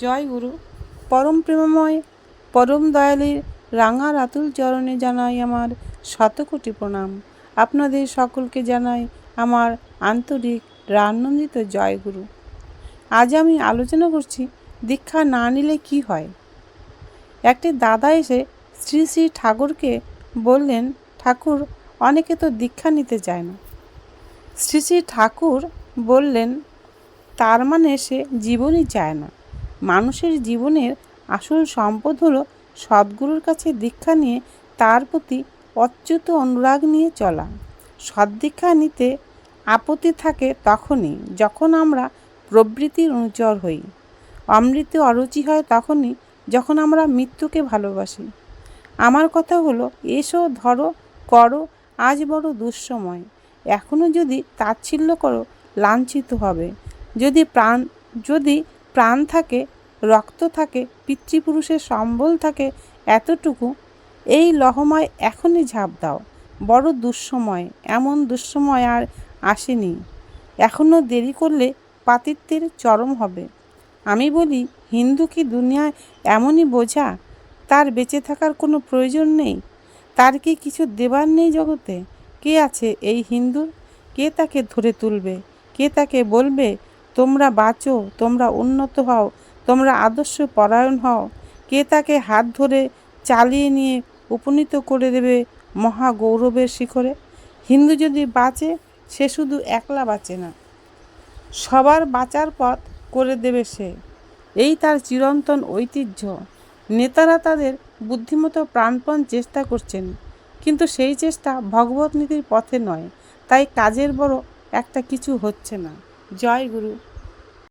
জয় গুরু। পরম প্রেমময় পরম দয়ালের রাঙা রাতুল চরণে জানাই আমার শতকোটি প্রণাম। আপনাদের সকলকে জানাই আমার আন্তরিক আনন্দিত জয় গুরু। আজ আমি আলোচনা করছি দীক্ষা না নিলে কি হয়। একটি দাদা এসে শ্রী শ্রী ঠাকুরকে বললেন, ঠাকুর, অনেকে তো দীক্ষা নিতে চায় না। শ্রী শ্রী ঠাকুর বললেন, তার মানে সে জীবনই চায় না। মানুষের জীবনের আসল সম্পদ হলো সদ্গুরুর কাছে দীক্ষা নিয়ে তার প্রতি অচ্যুত অনুরাগ নিয়ে চলা। সদ্দীক্ষা নিতে আপত্তি থাকে তখনই যখন আমরা প্রবৃত্তির অনুচর হই। অমৃতে অরুচি হয় তখনই যখন আমরা মৃত্যুকে ভালোবাসি। আমার কথা হলো, এসো, ধরো, করো, আজ বড় দুঃসময়। এখনও যদি তাচ্ছিল্য করো, লাঞ্ছিত হবে। যদি প্রাণ থাকে, রক্ত থাকে, পিতৃপুরুষের সম্বল থাকে এতটুকু, এই লহমায় এখনই ঝাঁপ দাও। বড় দুঃসময়, এমন দুঃসময় আর আসেনি। এখনও দেরি করলে পাতিত্বের চরম হবে। আমি বলি, হিন্দু কি দুনিয়ায় এমনই বোঝা? তার বেঁচে থাকার কোনো প্রয়োজন নেই? তার কি কিছু দেবার নেই জগতে? কে আছে এই হিন্দুর? কে তাকে ধরে তুলবে? কে তাকে বলবে, তোমরা বাঁচো, তোমরা উন্নত হও, তোমরা আদর্শ পরায়ণ হও? কে তাকে হাত ধরে চালিয়ে নিয়ে উপনীত করে দেবে মহা গৌরবের শিখরে? হিন্দু যদি বাঁচে, সে শুধু একলা বাঁচে না, সবার বাঁচার পথ করে দেবে সে। এই তার চিরন্তন ঐতিহ্য। নেতারা তাদের বুদ্ধিমতো প্রাণপণ চেষ্টা করছেন, কিন্তু সেই চেষ্টা ভগবত নীতির পথে নয়। তাই কাজের বড় একটা কিছু হচ্ছে না। জয় গুরু।